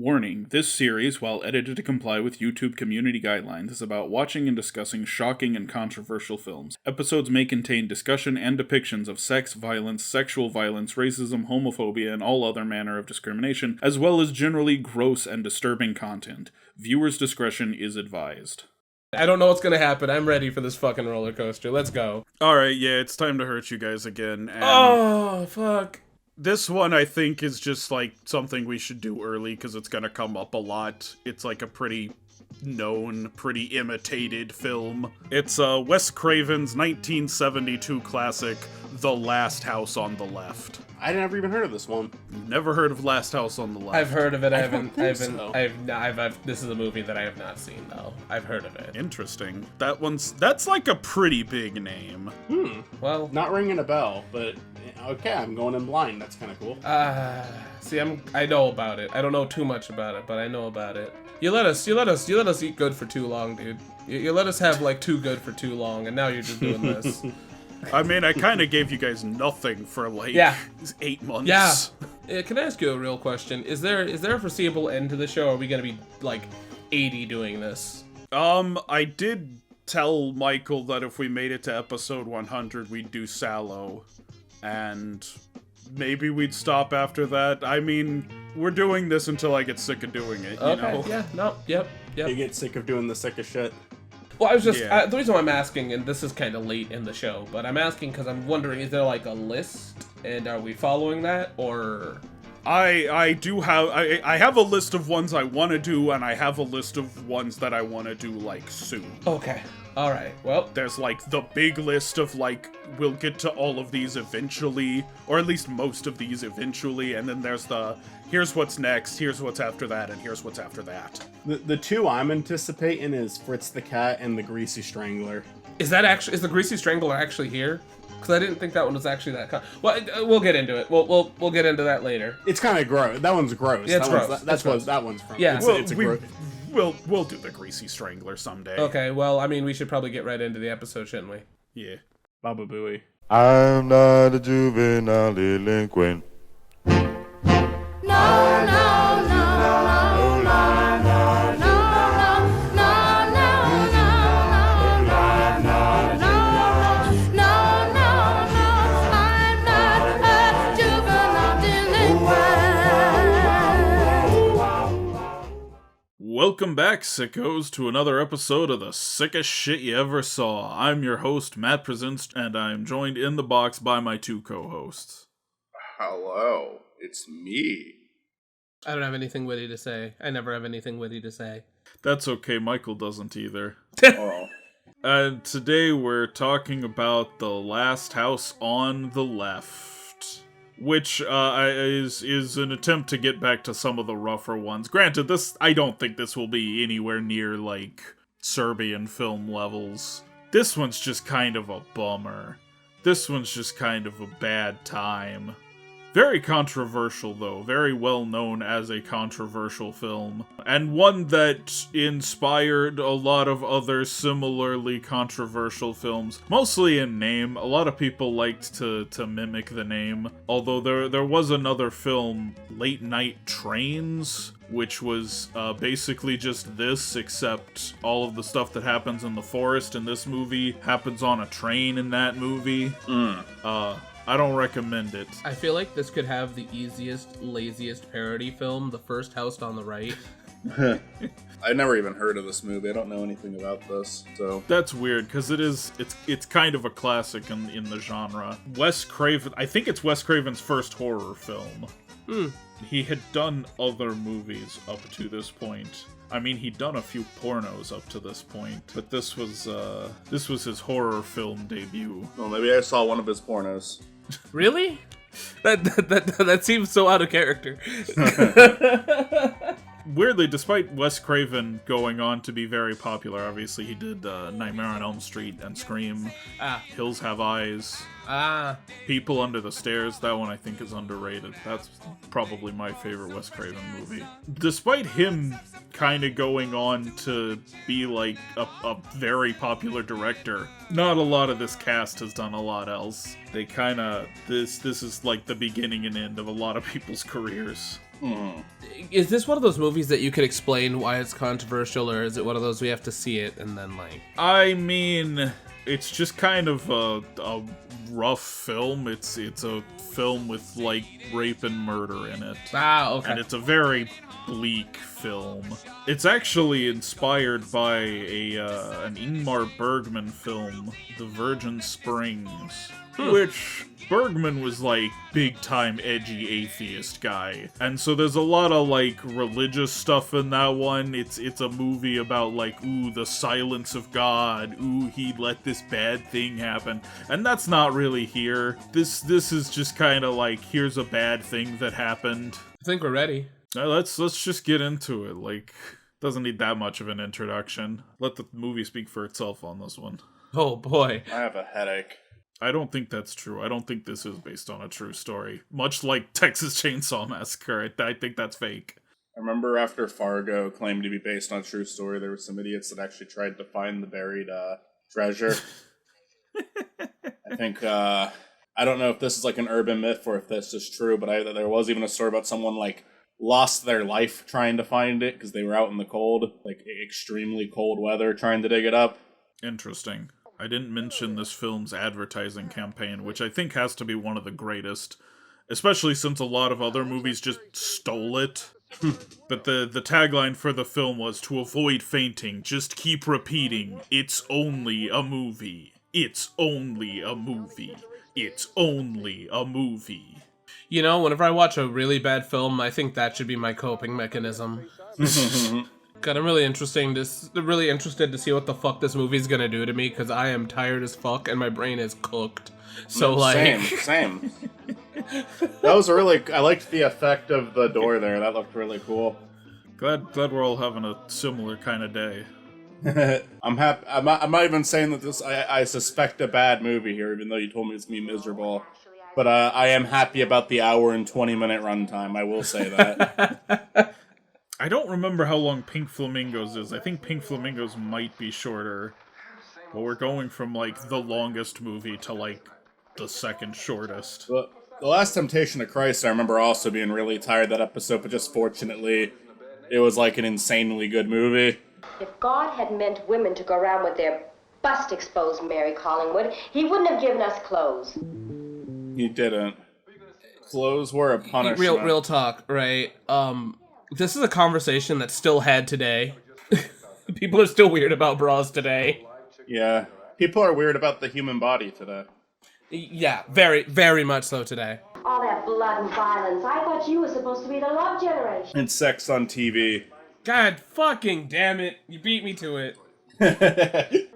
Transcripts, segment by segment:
Warning, this series, while edited to comply with YouTube community guidelines, is about watching and discussing shocking and controversial films. Episodes may contain discussion and depictions of sex, violence, sexual violence, racism, homophobia, and all other manner of discrimination, as well as generally gross and disturbing content. Viewers' discretion is advised. I don't know what's gonna happen. I'm ready for this fucking roller coaster. Let's go. Alright, yeah, it's time to hurt you guys again. And Oh, fuck. this one, I think, is just, like, something we should do early, because it's gonna come up a lot. It's, like, a pretty known, pretty imitated film. It's Wes Craven's 1972 classic, The Last House on the Left. I never even heard of this one. Never heard of Last House on the Left? I've heard of it. This This is a movie that I have not seen, though. I've heard of it. Interesting. That's like a pretty big name. Well, Not ringing a bell, but okay, I'm going in blind. That's kind of cool. see, I know about it. I don't know too much about it, but I know about it. You let us eat good for too long, dude. You let us have like too good for too long, and now you're just doing this. I mean, I kind of gave you guys nothing for like 8 months. Yeah. Can I ask you a real question? Is there a foreseeable end to the show? Or are we gonna be like 80 doing this? I did tell Michael that if we made it to episode 100, we'd do Sallow, and maybe we'd stop after that. I mean, we're doing this until I get sick of doing it, you know? Yeah, no, yep. You get sick of doing the sickest shit. Well, I was just, Yeah. the reason why I'm asking, and this is kind of late in the show, but I'm asking because I'm wondering, is there like a list, and are we following that, or... I do have, I have a list of ones I want to do, and I have a list of ones that I want to do, like, soon. Okay, alright, well... There's, like, the big list of, like, we'll get to all of these eventually, or at least most of these eventually, and then there's the, here's what's next, here's what's after that, and here's what's after that. The two I'm anticipating is Fritz the Cat and the Greasy Strangler. Is the Greasy Strangler actually here? Because I didn't think that one was actually that... Well, we'll get into it. We'll get into that later. It's kind of gross. That one's gross. Yeah, it's gross. That's gross. what that one's from. Yeah. It's a gross. We'll do the Greasy Strangler someday. Okay, well, I mean, we should probably get right into the episode, shouldn't we? Yeah. Baba Booey. I'm not a juvenile delinquent. Welcome back, sickos, to another episode of the sickest shit you ever saw. I'm your host, Matt Presents, and I'm joined in the box by my two co-hosts. Hello, it's me. I don't have anything witty to say. I never have anything witty to say. That's okay, Michael doesn't either. Oh, And today we're talking about The Last House on the Left, which is an attempt to get back to some of the rougher ones. Granted, I don't think this will be anywhere near, like, Serbian film levels. This one's just kind of a bummer. This one's just kind of a bad time. Very controversial, though. Very well known as a controversial film. And one that inspired a lot of other similarly controversial films. Mostly in name. A lot of people liked to mimic the name. Although there was another film, Late Night Trains, which was basically just this, except all of the stuff that happens in the forest in this movie happens on a train in that movie. I don't recommend it. I feel like this could have the easiest, laziest parody film, The First House on the Right. I never even heard of this movie. I don't know anything about this, so... That's weird, because it's kind of a classic in the genre. Wes Craven, I think it's Wes Craven's first horror film. He had done other movies up to this point. I mean, he'd done a few pornos up to this point, but this was his horror film debut. Well, maybe I saw one of his pornos. Really? That seems so out of character. Weirdly, despite Wes Craven going on to be very popular, obviously he did Nightmare on Elm Street and Scream, Hills Have Eyes, People Under the Stairs. That one I think is underrated. That's probably my favorite Wes Craven movie. Despite him kind of going on to be like a very popular director, not a lot of this cast has done a lot else. They kind of, this is like the beginning and end of a lot of people's careers. Is this one of those movies that you could explain why it's controversial, or is it one of those we have to see it and then like? I mean, it's just kind of a rough film. It's a film with like rape and murder in it. Ah, okay. And it's a very bleak film. It's actually inspired by an Ingmar Bergman film, The Virgin Springs, which Bergman was like big time edgy atheist guy. And so there's a lot of like religious stuff in that one. It's a movie about like, ooh, the silence of God. Ooh, he let this bad thing happen. And that's not really here. This is just kind of like, here's a bad thing that happened. I think we're ready. Let's just get into it. Like, doesn't need that much of an introduction. Let the movie speak for itself on this one. Oh boy. I have a headache. I don't think that's true. I don't think this is based on a true story. Much like Texas Chainsaw Massacre, I think that's fake. I remember after Fargo claimed to be based on a true story, there were some idiots that actually tried to find the buried treasure. I think, I don't know if this is like an urban myth or if this is true, but there was even a story about someone like lost their life trying to find it because they were out in the cold, like extremely cold weather, trying to dig it up. Interesting. I didn't mention this film's advertising campaign, which I think has to be one of the greatest, especially since a lot of other movies just stole it. But the tagline for the film was, "To avoid fainting, just keep repeating, it's only a movie. It's only a movie. It's only a movie." You know, whenever I watch a really bad film, I think that should be my coping mechanism. God, I'm really interested to see what the fuck this movie's gonna do to me, because I am tired as fuck and my brain is cooked. So like, same. That was I liked the effect of the door there. That looked really cool. Glad we're all having a similar kind of day. I'm happy. I'm not even saying that this. I suspect a bad movie here, even though you told me it's gonna be miserable. But I am happy about the hour and 20-minute runtime. I will say that. I don't remember how long Pink Flamingos is. I think Pink Flamingos might be shorter. But we're going from, like, the longest movie to, like, the second shortest. The Last Temptation of Christ, I remember also being really tired that episode, but just fortunately, it was, like, an insanely good movie. If God had meant women to go around with their bust exposed, Mary Collingwood, he wouldn't have given us clothes. He didn't. Clothes were a punishment. Real talk, right? This is a conversation that's still had today. People are still weird about bras today. Yeah. People are weird about the human body today. Yeah, very, very much so today. All that blood and violence. I thought you were supposed to be the love generation. And sex on TV. God fucking damn it. You beat me to it.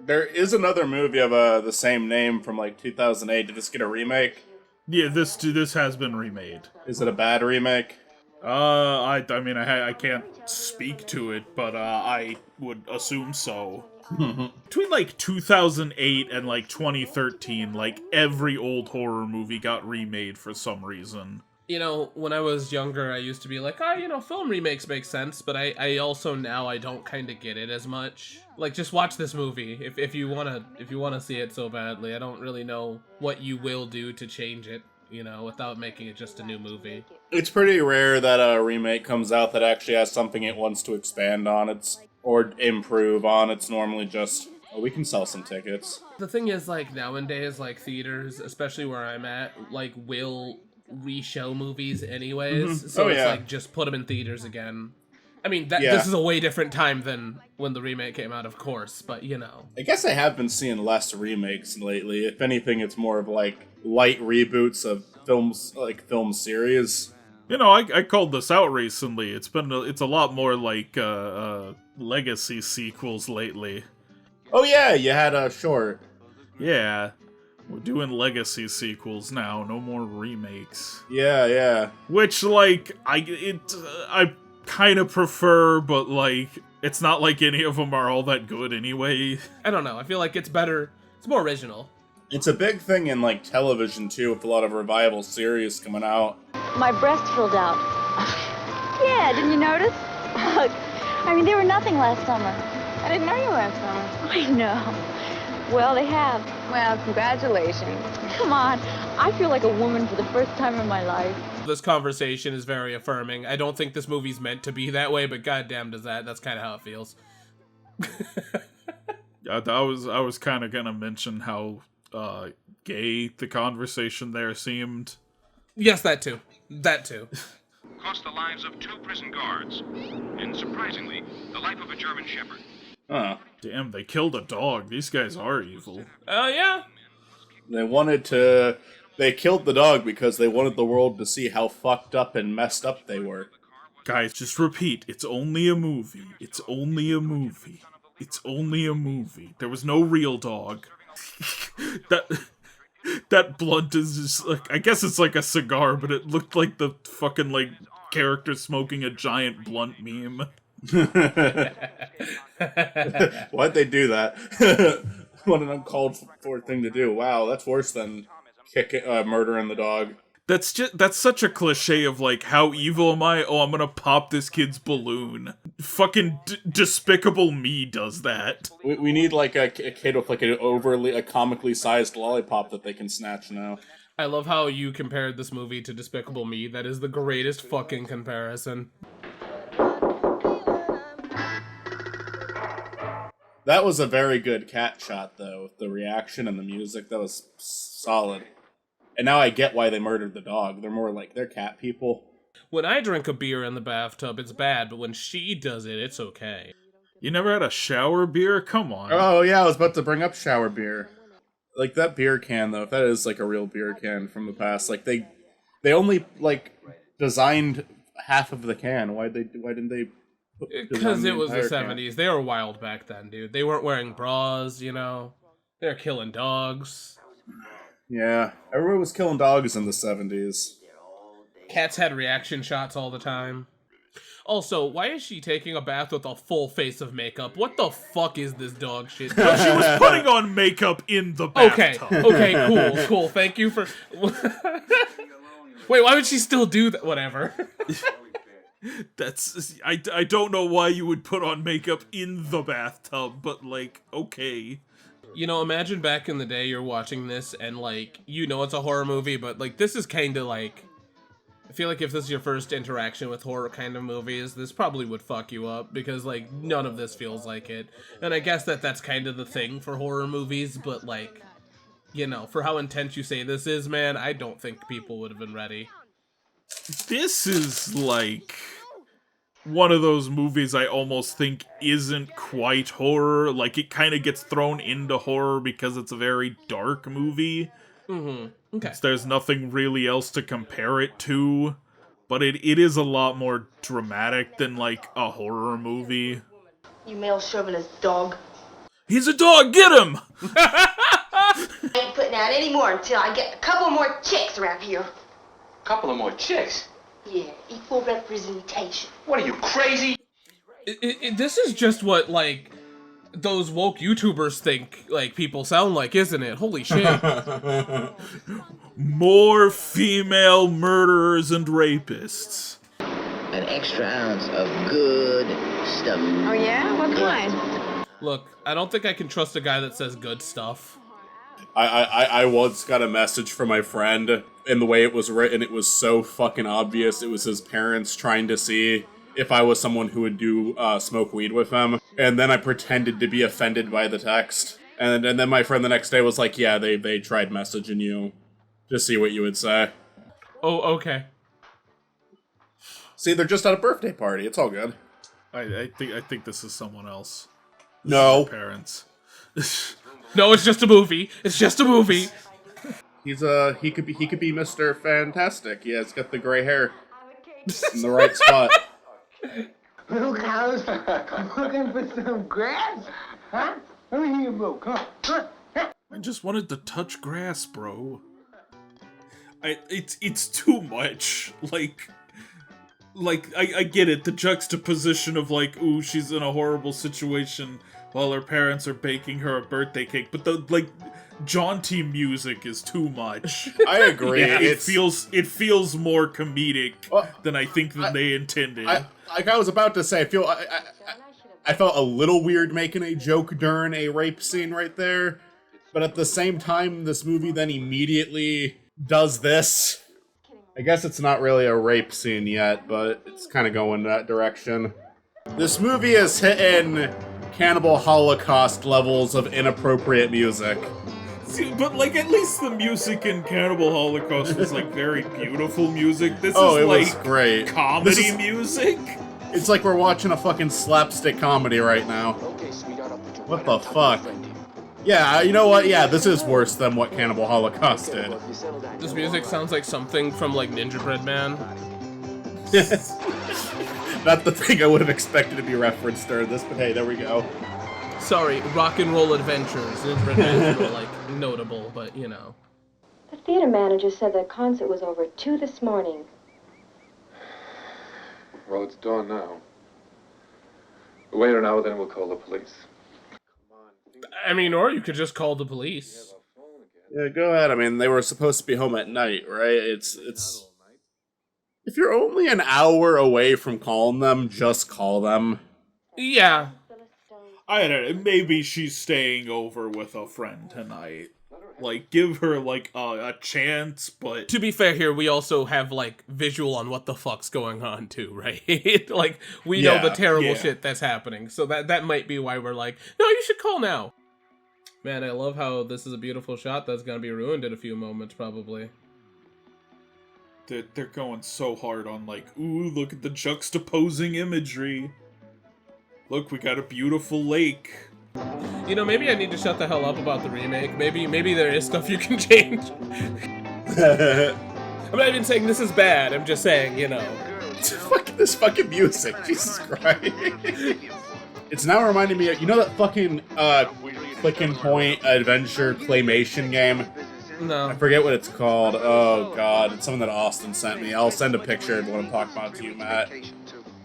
There is another movie of the same name from like 2008. Did this get a remake? Yeah, this has been remade. Is it a bad remake? I mean, I can't speak to it, but I would assume so. Between like 2008 and like 2013, like every old horror movie got remade for some reason. You know, when I was younger, I used to be like, film remakes make sense, but I also now I don't kind of get it as much. Like, just watch this movie if you wanna see it so badly. I don't really know what you will do to change it, you know, without making it just a new movie. It's pretty rare that a remake comes out that actually has something it wants to expand on or improve on. It's normally just, we can sell some tickets. The thing is, like, nowadays, like, theaters, especially where I'm at, like, will re-show movies anyways. So it's like, just put them in theaters again. I mean, this is a way different time than when the remake came out, of course, but, you know. I guess I have been seeing less remakes lately. If anything, it's more of, like, light reboots of films, like, film series. You know, I called this out recently. It's a lot more like legacy sequels lately. Oh yeah, you had a short. Yeah, we're doing legacy sequels now. No more remakes. Yeah. Which, like, I kind of prefer, but like, it's not like any of them are all that good anyway. I don't know. I feel like it's better. It's more original. It's a big thing in, like, television, too, with a lot of revival series coming out. My breast filled out. Yeah, didn't you notice? I mean, they were nothing last summer. I didn't know you last summer. I know. Well, they have. Well, congratulations. Come on. I feel like a woman for the first time in my life. This conversation is very affirming. I don't think this movie's meant to be that way, but goddamn does that's kind of how it feels. I was kind of gonna mention how gay the conversation there seemed. Yes, that too. That too. Cost the lives of 2 prison guards, and surprisingly, the life of a German shepherd. Huh. Damn, they killed a dog. These guys are evil. Oh, yeah. They killed the dog because they wanted the world to see how fucked up and messed up they were. Guys, just repeat. It's only a movie. It's only a movie. It's only a movie. There was no real dog. That blunt is just like, I guess it's like a cigar, but it looked like the fucking like character smoking a giant blunt meme. Why'd they do that? What an uncalled for thing to do. Wow, that's worse than murdering the dog. That's such a cliche of like, how evil am I? Oh, I'm gonna pop this kid's balloon. Fucking Despicable Me does that. We need like a kid with like a comically sized lollipop that they can snatch now. I love how you compared this movie to Despicable Me. That is the greatest fucking comparison. That was a very good cat shot, though. With the reaction and the music, that was solid. And now I get why they murdered the dog. They're more like, they're cat people. When I drink a beer in the bathtub, it's bad, but when she does it, it's okay. You never had a shower beer? Come on. Oh, yeah, I was about to bring up shower beer. Like, that beer can, though, if that is, like, a real beer can from the past, like, they only, like, designed half of the can. Why didn't they... Because it was the can? 70s. They were wild back then, dude. They weren't wearing bras, you know? They were killing dogs. Yeah, everyone was killing dogs in the 70s. Cats had reaction shots all the time. Also, why is she taking a bath with a full face of makeup? What the fuck is this dog shit? No, she was putting on makeup in the bathtub. Okay, cool. Thank you for... Wait, why would she still do that? Whatever. I don't know why you would put on makeup in the bathtub, but like, okay. You know, imagine back in the day you're watching this and, like, you know it's a horror movie, but, like, this is kind of, like... I feel like if this is your first interaction with horror kind of movies, this probably would fuck you up, because, like, none of this feels like it. And I guess that's kind of the thing for horror movies, but, like, you know, for how intense you say this is, man, I don't think people would have been ready. This is, like... one of those movies I almost think isn't quite horror. Like, it kind of gets thrown into horror because it's a very dark movie. Mm-hmm. Okay. There's nothing really else to compare it to. But it is a lot more dramatic than, like, a horror movie. You male chauvinist dog. He's a dog! Get him! I ain't putting out any more until I get a couple more chicks around here. Couple of more chicks. Yeah, equal representation. What are you, crazy? This is just what, like, those woke YouTubers think, like, people sound like, isn't it? Holy shit. More female murderers and rapists. An extra ounce of good stuff. Oh, yeah? What kind? Look, I don't think I can trust a guy that says good stuff. I once got a message from my friend, and the way it was written, it was so fucking obvious. It was his parents trying to see if I was someone who would smoke weed with them. And then I pretended to be offended by the text. And then my friend the next day was like, yeah, they tried messaging you to see what you would say. Oh, okay. See, they're just at a birthday party. It's all good. I think this is someone else. No. Parents. No, it's just a movie. It's just a movie. He could be Mr. Fantastic. Yeah, he's got the gray hair in the right spot. Little cows, looking for some grass? Huh? Let me hear you, bro. Come on. I just wanted to touch grass, bro. It's too much. Like I get it, the juxtaposition of like, ooh, she's in a horrible situation while her parents are baking her a birthday cake, but the like jaunty music is too much. I agree. It feels more comedic than I think that they intended. Like I was about to say, I felt a little weird making a joke during a rape scene right there, but at the same time, this movie then immediately does this. I guess it's not really a rape scene yet, but it's kind of going that direction. This movie is hitting Cannibal Holocaust levels of inappropriate music. See, but like at least the music in Cannibal Holocaust was like very beautiful music. This is It like was great. comedy music. It's like we're watching a fucking slapstick comedy right now. What the fuck? Yeah, you know what? Yeah, this is worse than what Cannibal Holocaust did. This music sounds like something from like Ninja Bread Man. Not the thing I would have expected to be referenced during this, but hey, there we go. Sorry, Rock and Roll Adventures. Ninja Bread Man were like notable, but you know. The theater manager said the concert was over at 2 this morning. Well, it's dawn now. Wait an hour, then we'll call the police. I mean, or you could just call the police. Yeah, go ahead. I mean, they were supposed to be home at night, right? It's... If you're only an hour away from calling them, just call them. Yeah. I don't know, maybe she's staying over with a friend tonight. Like, give her, like, a chance, but... To be fair here, we also have, like, visual on what the fuck's going on, too, right? Like, we know the terrible shit that's happening, so that might be why we're like, no, you should call now. Man, I love how this is a beautiful shot that's gonna be ruined in a few moments, probably. They're going so hard on, like, ooh, look at the juxtaposing imagery. Look, we got a beautiful lake. You know, maybe I need to shut the hell up about the remake. Maybe there is stuff you can change. I'm not even saying this is bad, I'm just saying, you know. This fucking music, Jesus Christ. It's now reminding me of, you know that fucking, click and point adventure claymation game? No. I forget what it's called. Oh god, it's something that Austin sent me. I'll send a picture of what I'm talking about to you, Matt.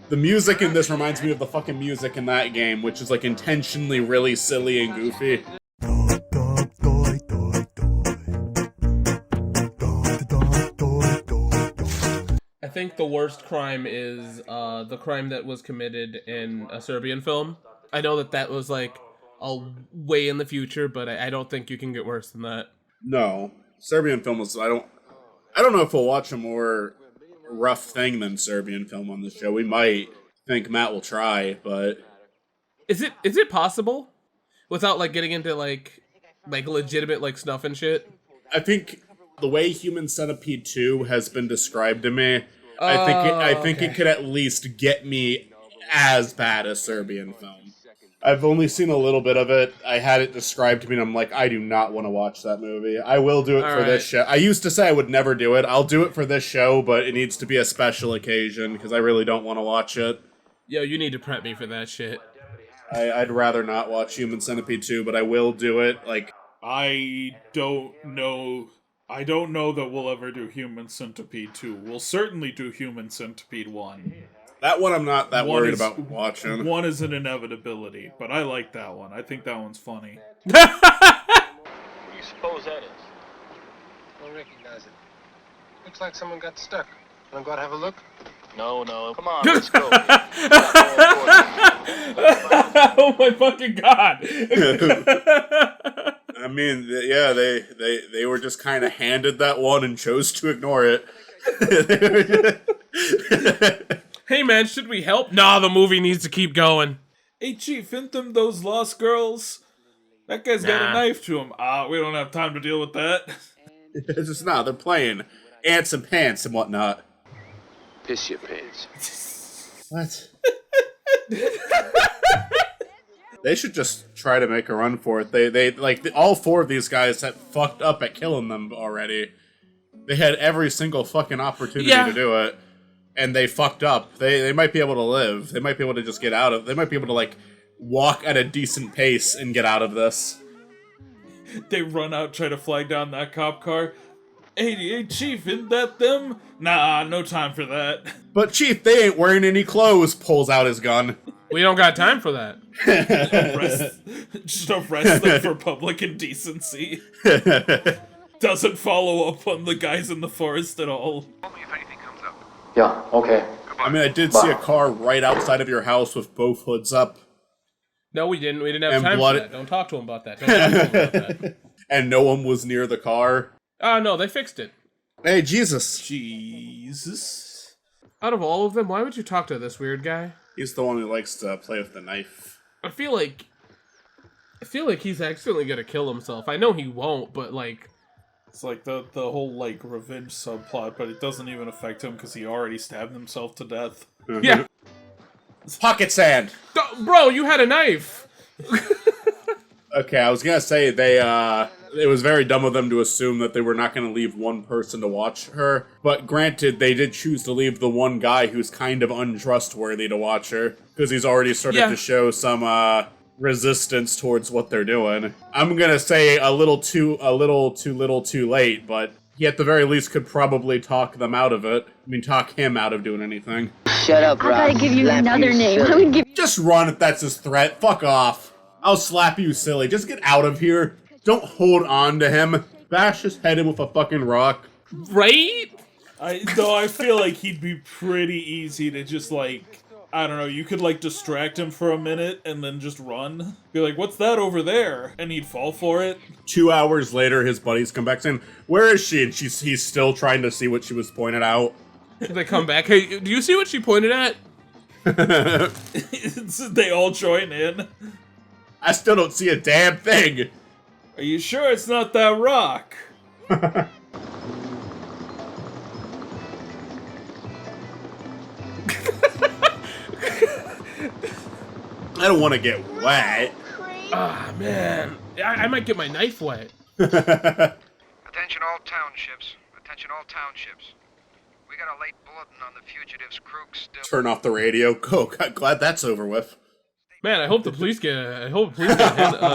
The music in this reminds me of the fucking music in that game, which is like intentionally really silly and goofy. I think the worst crime is the crime that was committed in a Serbian film. I know that was like a way in the future, but I don't think you can get worse than that. No. Serbian film was... I don't know if we'll watch a more rough thing than Serbian film on the show. We might. Think Matt will try, but... Is it possible? Without, like, getting into, like legitimate, like, snuff and shit? I think the way Human Centipede 2 has been described to me, I think it could at least get me as bad as Serbian film. I've only seen a little bit of it. I had it described to me, and I'm like, I do not want to watch that movie. I will do it for this show. I used to say I would never do it. I'll do it for this show, but it needs to be a special occasion, because I really don't want to watch it. Yo, you need to prep me for that shit. I'd rather not watch Human Centipede 2, but I will do it. Like, I don't know that we'll ever do Human Centipede 2. We'll certainly do Human Centipede 1. That one I'm not that worried about watching. 1 is an inevitability, but I like that one. I think that one's funny. What do you suppose that is? I don't recognize it. Looks like someone got stuck. Wanna go out and have a look? No, come on, let's go. Oh my fucking god! I mean, yeah, they were just kind of handed that one and chose to ignore it. Hey man, should we help? Nah, the movie needs to keep going. Hey Chief, ain't them those lost girls? That guy's got a knife to him. We don't have time to deal with that. It's just not. They're playing ants and pants and whatnot. Piss your pants. What? They should just try to make a run for it. They all 4 of these guys had fucked up at killing them already. They had every single fucking opportunity to do it, and they fucked up. They might be able to live. They might be able to just get out of. They might be able to like walk at a decent pace and get out of this. They run out, try to flag down that cop car. Hey, Chief, isn't that them? Nah, no time for that. But Chief, they ain't wearing any clothes. Pulls out his gun. We don't got time for that. Just arrest them for public indecency. Doesn't follow up on the guys in the forest at all. Call me if anything comes up. Yeah, okay. I mean, I did see a car right outside of your house with both hoods up. No, we didn't. We didn't have And time blood- for that. Don't talk to him about that. Don't talk to him about that. And no one was near the car. No, they fixed it. Hey, Jesus. Jesus. Out of all of them, why would you talk to this weird guy? He's the one who likes to play with the knife. I feel like he's accidentally gonna kill himself. I know he won't, but like, It's like the whole like revenge subplot, but it doesn't even affect him because he already stabbed himself to death. yeah, Pocket sand. Bro, you had a knife. Okay, I was gonna say it was very dumb of them to assume that they were not gonna leave one person to watch her. But granted, they did choose to leave the one guy who's kind of untrustworthy to watch her because he's already started to show some resistance towards what they're doing. I'm gonna say a little too little too late, but he at the very least could probably talk them out of it. I mean, talk him out of doing anything. Shut up, Rob. I gotta give you another name. I would give you... Just run if that's his threat. Fuck off. I'll slap you, silly. Just get out of here. Don't hold on to him. Bash his head in with a fucking rock. Right? I feel like he'd be pretty easy to just like, I don't know, you could like distract him for a minute and then just run. Be like, what's that over there? And he'd fall for it. 2 hours later, his buddies come back saying, "Where is she?" And he's still trying to see what she was pointed out. They come back. Hey, do you see what she pointed at? They all join in. I still don't see a damn thing. Are you sure it's not that rock? I don't want to get wet. Ah, man. I might get my knife wet. Attention all townships. Attention all townships. We got a late bulletin on the fugitive's crew still... Turn off the radio. Go. Glad that's over with. Man, I hope the police get a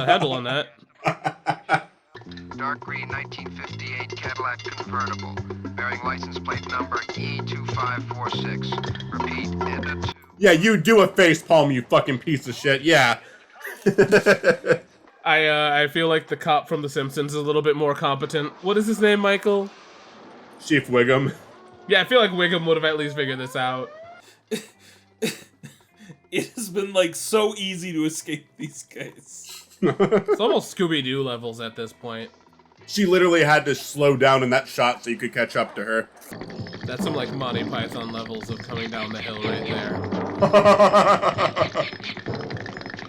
handle on that. Dark green 1958 Cadillac convertible, bearing license plate number E2546. Repeat, ETA 2. Yeah, you do a facepalm, you fucking piece of shit. Yeah. I feel like the cop from The Simpsons is a little bit more competent. What is his name, Michael? Chief Wiggum. Yeah, I feel like Wiggum would have at least figured this out. It has been like so easy to escape these guys. It's almost Scooby-Doo levels at this point. She literally had to slow down in that shot so you could catch up to her. That's some like Monty Python levels of coming down the hill right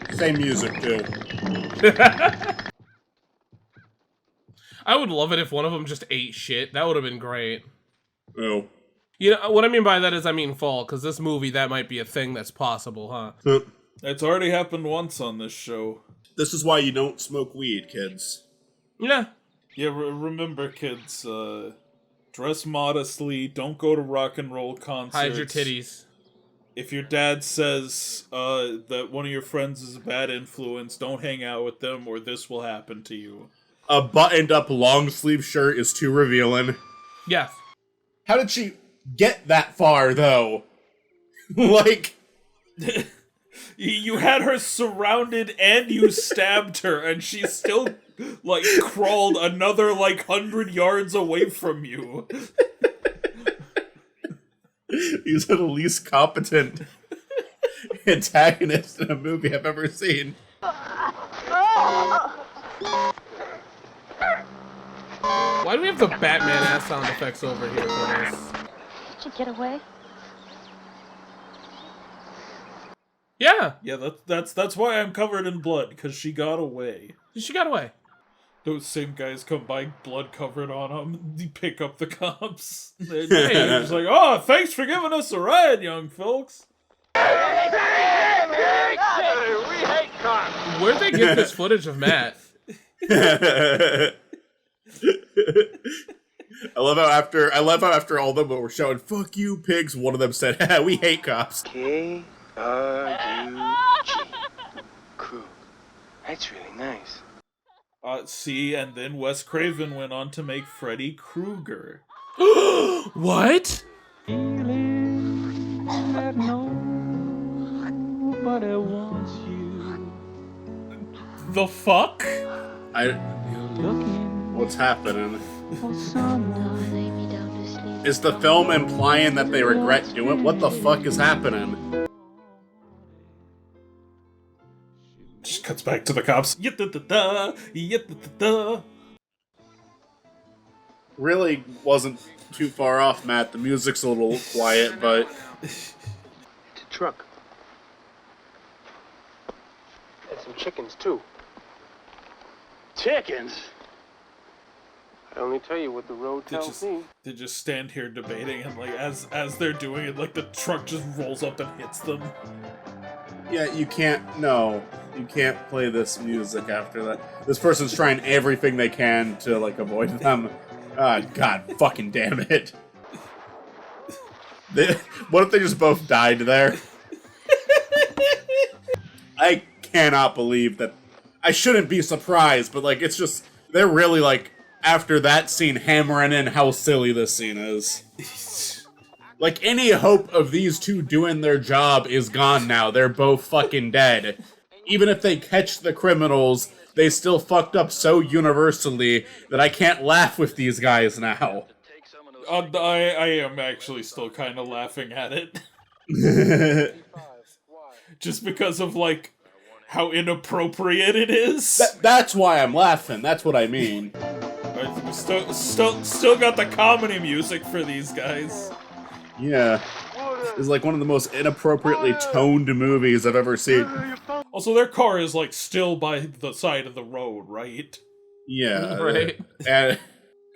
there. Same music too. I would love it if one of them just ate shit. That would have been great. Oh. You know, what I mean by that is I mean fall, because this movie, that might be a thing that's possible, huh? It's already happened once on this show. This is why you don't smoke weed, kids. Yeah. Yeah, remember, kids, dress modestly, don't go to rock and roll concerts. Hide your titties. If your dad says that one of your friends is a bad influence, don't hang out with them or this will happen to you. A buttoned-up long-sleeve shirt is too revealing. Yes. How did she get that far, though? Like... You had her surrounded and you stabbed her and she still, like, crawled another, like, 100 yards away from you. These are the least competent antagonists in a movie I've ever seen. Why do we have the Batman ass sound effects over here for this? Did you get away? Yeah. Yeah, that's why I'm covered in blood, because she got away. She got away. Those same guys come by, blood covered on them, they pick up the cops. They're just like, oh, thanks for giving us a ride, young folks. We hate cops. Where'd they get this footage of Matt? I love how after all of them were shouting, "Fuck you, pigs," one of them said, "We hate cops." K-R-U-G. Cool. That's really nice. See, and then Wes Craven went on to make Freddy Krueger. What? The fuck? What's happening? Is the film implying that they regret doing it? What the fuck is happening? Just cuts back to the cops. really wasn't too far off, Matt. The music's a little quiet, but It's a truck. And some chickens, too. Chickens? I only tell you what the road tells me. They just stand here debating, and like as they're doing it, like the truck just rolls up and hits them. yeah, you can't play this music after that. This person's trying everything they can to like avoid them. Ah, God fucking damn it. What if they just both died there? I cannot believe that. I shouldn't be surprised, but like, it's just, they're really like, after that scene, hammering in how silly this scene is. Like, any hope of these two doing their job is gone now. They're both fucking dead. Even if they catch the criminals, they still fucked up so universally that I can't laugh with these guys now. I am actually still kind of laughing at it. Just because of, like, how inappropriate it is. That's why I'm laughing. That's what I mean. We still got the comedy music for these guys. Yeah. It's like one of the most inappropriately toned movies I've ever seen. Also, their car is, like, still by the side of the road, right? Yeah. Right.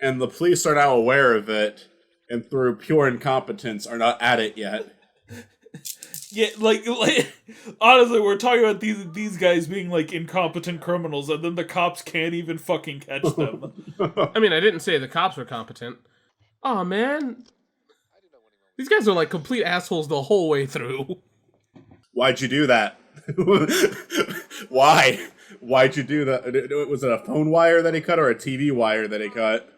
And the police are now aware of it, and through pure incompetence are not at it yet. Yeah, like honestly, we're talking about these guys being like incompetent criminals, and then the cops can't even fucking catch them. I mean, I didn't say the cops were competent. Aw, man. These guys are like complete assholes the whole way through. Why'd you do that? Why? Why'd you do that? Was it a phone wire that he cut or a TV wire that he cut?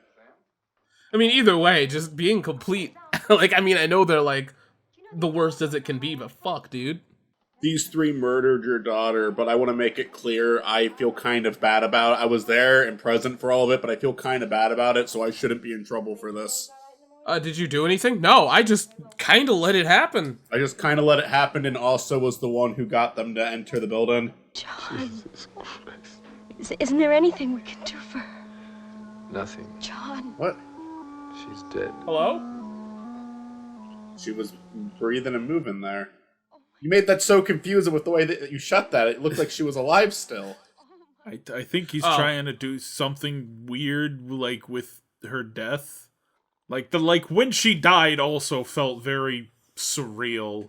I mean, either way, just being complete. Like, I mean, I know they're like the worst as it can be, but fuck, dude. These three murdered your daughter, but I want to make it clear I feel kind of bad about it. I was there and present for all of it, but I feel kind of bad about it, so I shouldn't be in trouble for this. Did you do anything? No, I just kind of let it happen. I just kind of let it happen and also was the one who got them to enter the building. John, Jesus Christ. isn't there anything we can do for her? Nothing. John. What? She's dead. Hello? She was breathing and moving there. You made that so confusing with the way that you shut that. It looked like she was alive still. I think he's trying to do something weird, like with her death. Like when she died also felt very surreal.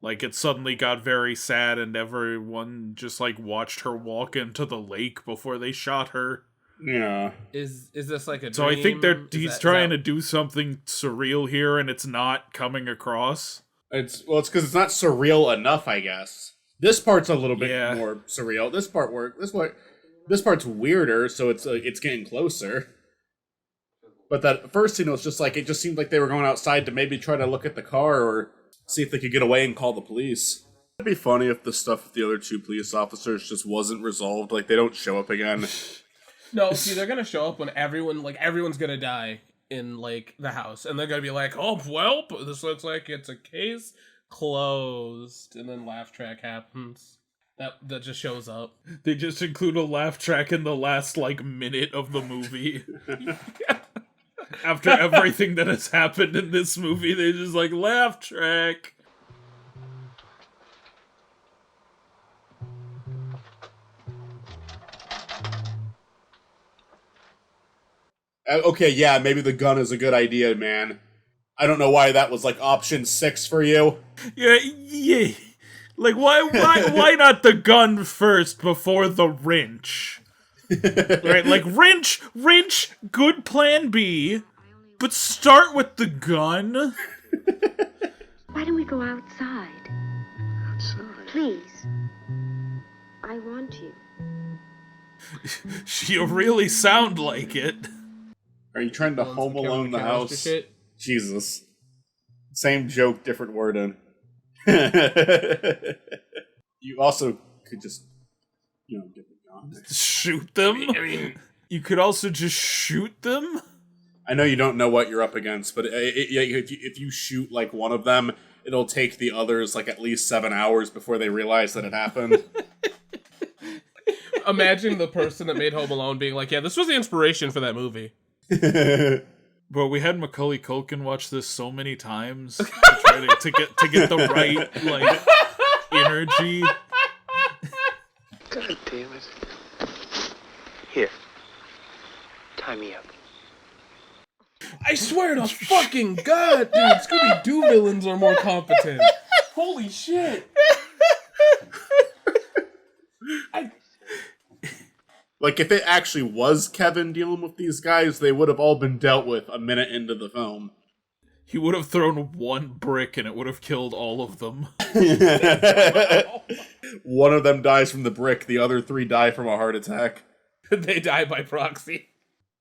Like it suddenly got very sad, and everyone just like watched her walk into the lake before they shot her. Yeah. Is this like a dream? So I think he's trying to do something surreal here, and it's not coming across. It's because it's not surreal enough, I guess. This part's a little bit more surreal. This part's weirder, so it's getting closer. But that first scene was just like, it just seemed like they were going outside to maybe try to look at the car or see if they could get away and call the police. It'd be funny if the stuff with the other two police officers just wasn't resolved, like they don't show up again. No, see, they're gonna show up when everyone's gonna die in, like, the house. And they're gonna be like, oh, well, this looks like it's a case closed. And then laugh track happens. That just shows up. They just include a laugh track in the last, like, minute of the movie. After everything that has happened in this movie, they just, like, laugh track. Okay, yeah, maybe the gun is a good idea, man. I don't know why that was like option 6 for you. Yeah. Like why not the gun first before the wrench? Right, like wrench, good plan B, but start with the gun. Why don't we go outside? Outside? Please. I want you. You really sound like it. Are you trying to Pulling home some Kevin alone the McAllister house? shit? Jesus. Same joke, different wording. You also could just, get the gun. Shoot them? I mean, you could also just shoot them? I know you don't know what you're up against, but if you shoot like one of them, it'll take the others like at least 7 hours before they realize that it happened. Imagine the person that made Home Alone being like, yeah, this was the inspiration for that movie. Bro, we had Macaulay Culkin watch this so many times to try to get the right like energy. God damn it. Here. Tie me up. I swear to fucking God, dude, Scooby-Doo villains are more competent. Holy shit. Like, if it actually was Kevin dealing with these guys, they would have all been dealt with a minute into the film. He would have thrown one brick and it would have killed all of them. One of them dies from the brick, the other 3 die from a heart attack. They die by proxy.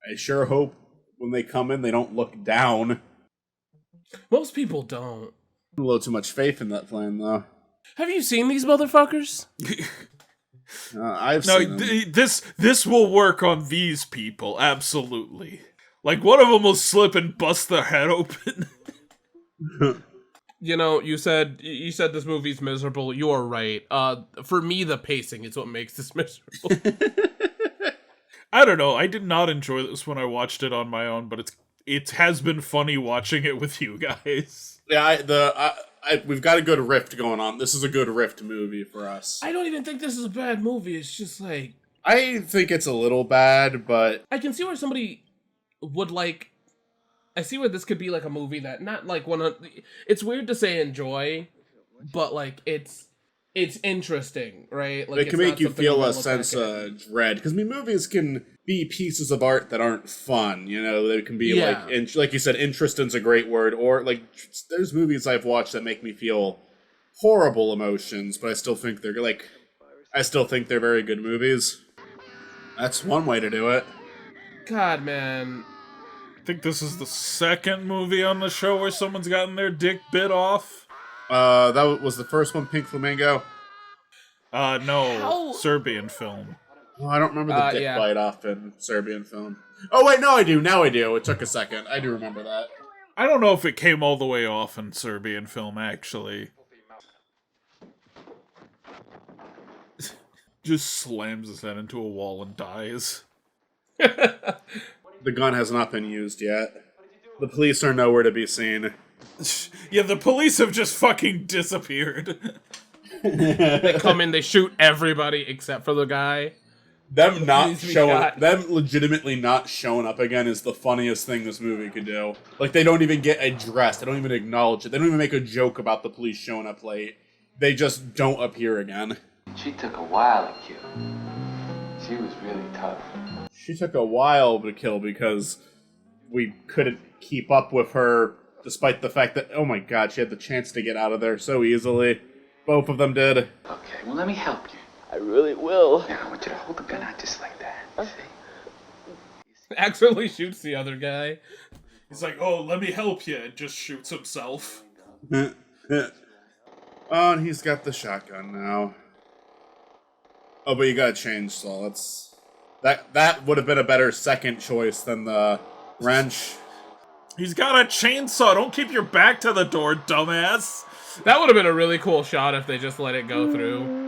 I sure hope when they come in, they don't look down. Most people don't. A little too much faith in that plan, though. Have you seen these motherfuckers? I've seen them. This will work on these people, absolutely. Like, one of them will slip and bust their head open. You know, you said this movie's miserable. You are right. For me, the pacing is what makes this miserable. I don't know. I did not enjoy this when I watched it on my own, but it has been funny watching it with you guys. Yeah, we've got a good rift going on. This is a good rift movie for us. I don't even think this is a bad movie. It's just like... I think it's a little bad, but... I can see where somebody would like... I see where this could be like a movie that not like one of... It's weird to say enjoy, but like it's interesting, right? Like it can make you feel a sense of dread. Because, I mean, movies can be pieces of art that aren't fun, you know? They can be, like you said, interesting's a great word. Or, like, there's movies I've watched that make me feel horrible emotions, but I still think they're very good movies. That's one way to do it. God, man. I think this is the second movie on the show where someone's gotten their dick bit off. That was the first one, Pink Flamingo? No, Serbian film. Oh, I don't remember the dick bite off in Serbian film. Oh, wait, no, I do. Now I do. It took a second. I do remember that. I don't know if it came all the way off in Serbian film, actually. Just slams his head into a wall and dies. The gun has not been used yet. The police are nowhere to be seen. Yeah, the police have just fucking disappeared. They come in, they shoot everybody except for the guy. Them legitimately not showing up again is the funniest thing this movie could do. Like, they don't even get addressed. They don't even acknowledge it. They don't even make a joke about the police showing up late. They just don't appear again. She took a while to kill. She was really tough. She took a while to kill because we couldn't keep up with her, despite the fact that, oh my god, she had the chance to get out of there so easily. Both of them did. Okay, well, let me help you. I really will. Now, I want you to hold the gun out just like that. See? Accidentally shoots the other guy. He's like, oh, let me help you, and just shoots himself. Oh, and he's got the shotgun now. Oh, but you got a chainsaw. That would have been a better second choice than the wrench. He's got a chainsaw. Don't keep your back to the door, dumbass. That would have been a really cool shot if they just let it go through.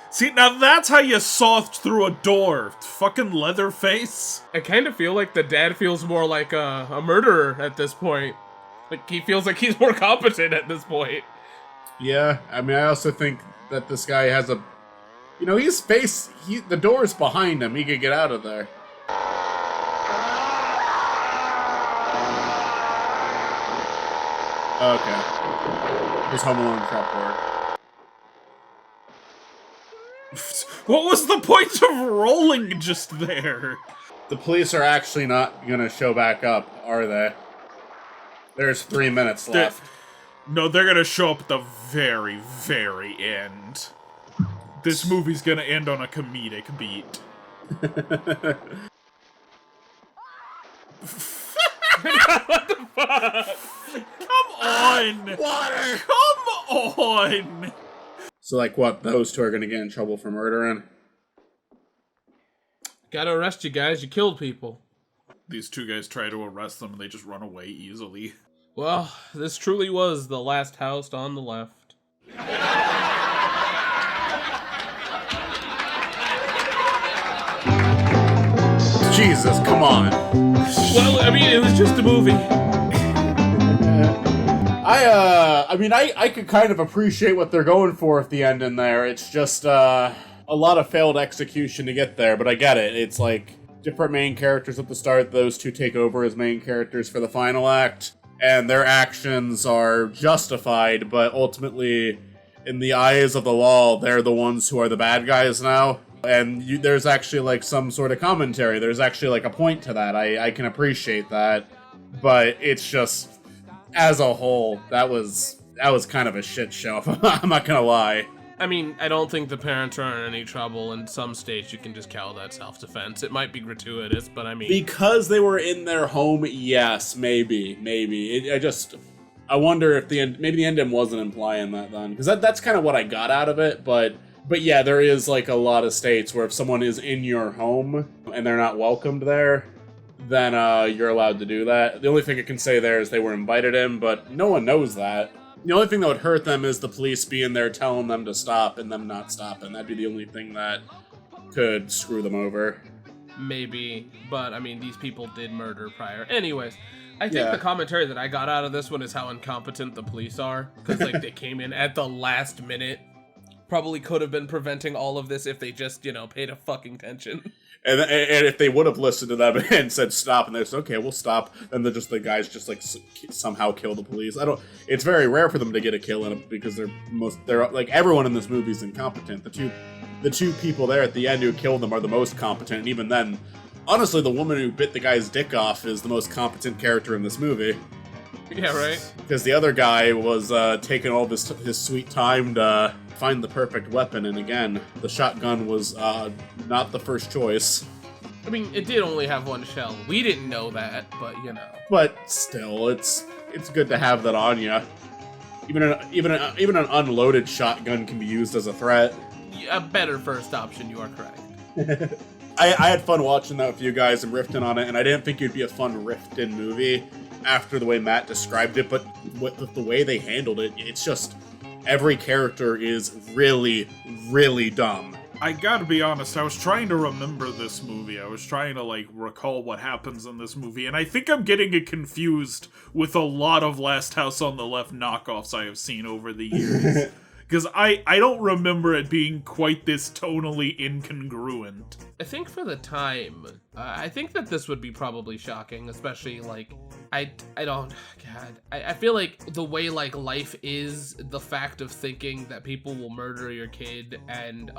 See, now that's how you saw through a door. Fucking Leatherface. I kind of feel like the dad feels more like a murderer at this point. Like, he feels like he's more competent at this point. Yeah, I mean, I also think that this guy has a... You know, the door's behind him. He could get out of there. Okay. There's Home Alone trapdoor. What was the point of rolling just there? The police are actually not gonna show back up, are they? There's 3 minutes left. No, they're gonna show up at the very, very end. This movie's gonna end on a comedic beat. What the fuck? Come on! Water! Come on! So, like, what? Those two are gonna get in trouble for murdering? Gotta arrest you guys. You killed people. These two guys try to arrest them and they just run away easily. Well, this truly was the last house on the left. Jesus, come on. Well, I mean, it was just a movie. I could kind of appreciate what they're going for at the end in there. It's just, a lot of failed execution to get there, but I get it. It's like different main characters at the start, those two take over as main characters for the final act, and their actions are justified, but ultimately, in the eyes of the law, they're the ones who are the bad guys now. And there's actually, like, some sort of commentary. There's actually, like, a point to that. I can appreciate that. But it's just, as a whole, that was kind of a shit show. I'm not gonna lie. I mean, I don't think the parents are in any trouble. In some states, you can just call that self-defense. It might be gratuitous, but I mean... Because they were in their home, yes, maybe. I wonder if maybe the ending wasn't implying that then. Because that's kind of what I got out of it, but yeah, there is like a lot of states where if someone is in your home and they're not welcomed there, then you're allowed to do that. The only thing I can say there is they were invited in, but no one knows that. The only thing that would hurt them is the police being there telling them to stop and them not stopping. That'd be the only thing that could screw them over. Maybe, but I mean, these people did murder prior. Anyways, I think the commentary that I got out of this one is how incompetent the police are. Because, like, they came in at the last minute. Probably could have been preventing all of this if they just, paid a fucking attention. And if they would have listened to them and said stop, and they said, okay, we'll stop, then the guys just, like, somehow kill the police. It's very rare for them to get a kill in it because they're like, everyone in this movie is incompetent. The two people there at the end who killed them are the most competent, and even then, honestly, the woman who bit the guy's dick off is the most competent character in this movie. Yeah, right? Because the other guy was taking all his sweet time to find the perfect weapon, and again, the shotgun was not the first choice. I mean, it did only have one shell. We didn't know that, but But still, it's good to have that on you. Even an unloaded shotgun can be used as a threat. A better first option, you are correct. I had fun watching that with you guys and riffing on it, and I didn't think it'd be a fun riffed-in movie after the way Matt described it, but with the way they handled it, it's just every character is really, really dumb. I gotta be honest, I was trying to remember this movie. I was trying to, like, recall what happens in this movie, and I think I'm getting it confused with a lot of Last House on the Left knockoffs I have seen over the years. Because I don't remember it being quite this tonally incongruent. I think for the time, I think that this would be probably shocking, especially, like, I feel like the way, like, life is, the fact of thinking that people will murder your kid and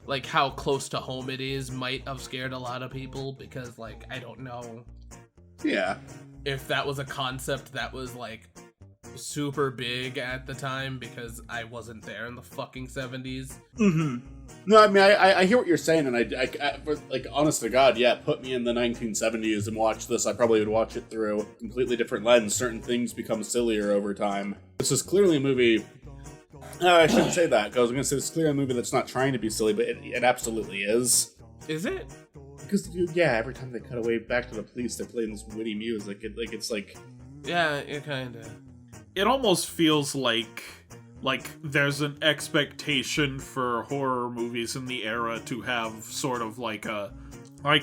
like, how close to home it is might have scared a lot of people because, like, I don't know. Yeah. If that was a concept that was, like, super big at the time because I wasn't there in the fucking 70s. Mm-hmm. No, I mean, I hear what you're saying, and I like, honest to God, yeah, put me in the 1970s and watch this, I probably would watch it through a completely different lens. Certain things become sillier over time. This is clearly a movie... I shouldn't say that, because I was going to say it's clearly a movie that's not trying to be silly, but it absolutely is. Is it? Because, yeah, every time they cut away back to the police, they're playing this witty music. It's like... Yeah, it kinda... It almost feels like there's an expectation for horror movies in the era to have sort of like a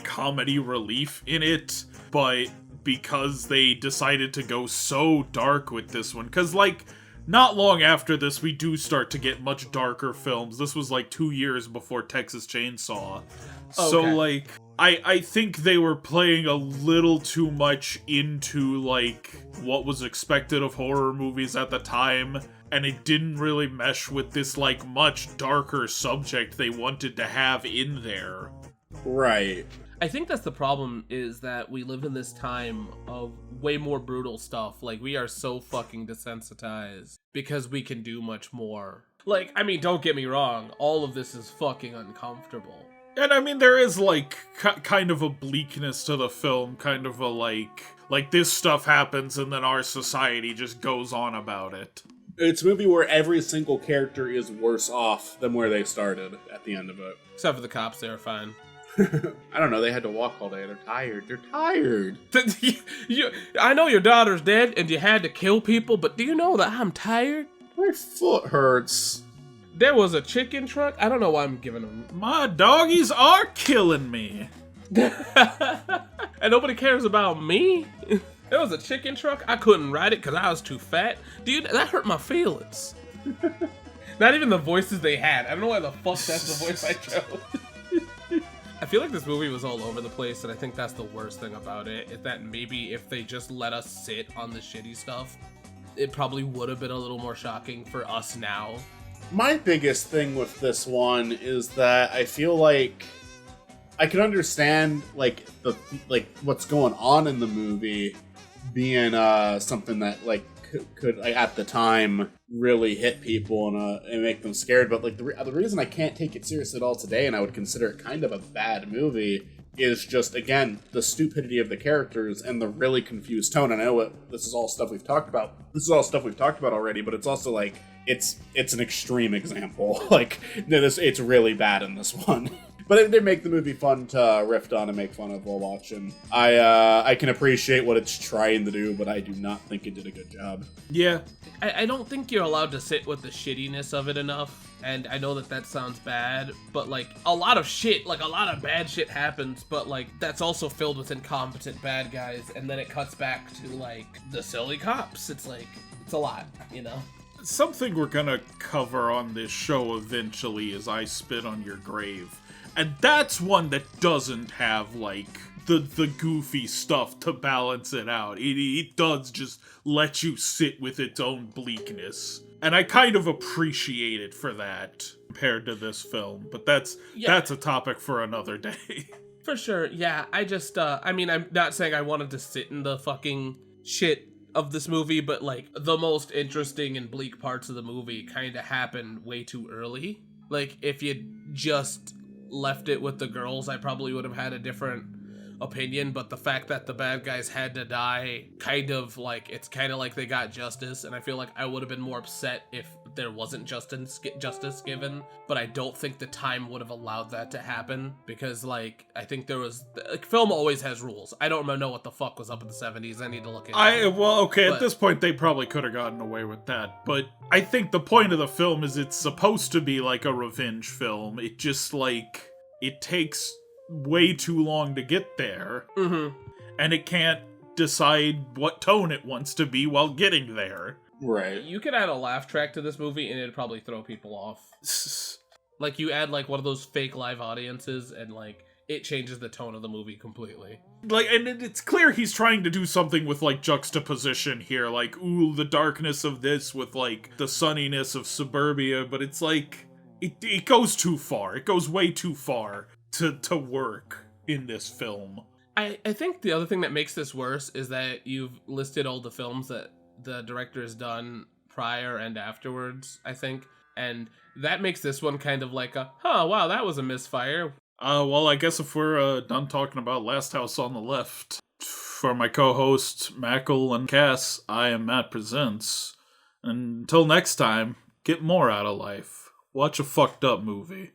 comedy relief in it, but because they decided to go so dark with this one, because, like, not long after this, we do start to get much darker films. This was, like, 2 years before Texas Chainsaw. Okay. So, like, I think they were playing a little too much into, like, what was expected of horror movies at the time, and it didn't really mesh with this, like, much darker subject they wanted to have in there. Right. I think that's the problem, is that we live in this time of way more brutal stuff. Like, we are so fucking desensitized because we can do much more. Like, I mean, don't get me wrong, all of this is fucking uncomfortable. And I mean, there is, like, kind of a bleakness to the film, kind of a, like this stuff happens and then our society just goes on about it. It's a movie where every single character is worse off than where they started at the end of it. Except for the cops, they're fine. I don't know, they had to walk all day, they're tired. I know your daughter's dead and you had to kill people, but do you know that I'm tired? My foot hurts. There was a chicken truck. I don't know why I'm giving them. My doggies are killing me. And nobody cares about me? There was a chicken truck, I couldn't ride it because I was too fat. Dude, that hurt my feelings. Not even the voices they had. I don't know why the fuck that's the voice I chose. I feel like this movie was all over the place, and I think that's the worst thing about it, is that maybe if they just let us sit on the shitty stuff, it probably would have been a little more shocking for us now. My biggest thing with this one is that I feel like I can understand like what's going on in the movie being something that like could like, at the time really hit people and make them scared, but like the reason I can't take it seriously at all today, and I would consider it kind of a bad movie, is just again the stupidity of the characters and the really confused tone. And I know this is all stuff we've talked about. This is all stuff we've talked about already, but it's also like it's an extreme example. Like it's really bad in this one. But they make the movie fun to riff on and make fun of while watching. I can appreciate what it's trying to do, but I do not think it did a good job. Yeah. I don't think you're allowed to sit with the shittiness of it enough. And I know that sounds bad, but like a lot of shit, like a lot of bad shit happens, but like that's also filled with incompetent bad guys. And then it cuts back to like the silly cops. It's like, it's a lot, you know? Something we're gonna cover on this show eventually is I Spit on Your Grave. And that's one that doesn't have, like, the goofy stuff to balance it out. It does just let you sit with its own bleakness. And I kind of appreciate it for that, compared to this film. But that's a topic for another day. For sure, yeah. I just, I mean, I'm not saying I wanted to sit in the fucking shit of this movie, but, like, the most interesting and bleak parts of the movie kind of happened way too early. Like, if you just left it with the girls, I probably would have had a different opinion, but the fact that the bad guys had to die, it's kind of like they got justice, and I feel like I would have been more upset if there wasn't justice given, but I don't think the time would have allowed that to happen, because, like, I think there was, like, film always has rules. I don't know what the fuck was up in the 70s, I need to look into it. At this point, they probably could have gotten away with that, but I think the point of the film is it's supposed to be like a revenge film. It just, like, it takes way too long to get there, and it can't decide what tone it wants to be while getting there. Right. You could add a laugh track to this movie and it'd probably throw people off. Like, you add, like, one of those fake live audiences and, like, it changes the tone of the movie completely. Like, and it's clear he's trying to do something with, like, juxtaposition here. Like, ooh, the darkness of this with, like, the sunniness of suburbia, but it's like, it goes too far. It goes way too far to work in this film. I think the other thing that makes this worse is that you've listed all the films that the director has done prior and afterwards, I think, and that makes this one kind of like wow, that was a misfire. Well, I guess if we're done talking about Last House on the Left, for my co-hosts Makal and Cass, I am Matt Presents. Until next time, get more out of life. Watch a fucked up movie.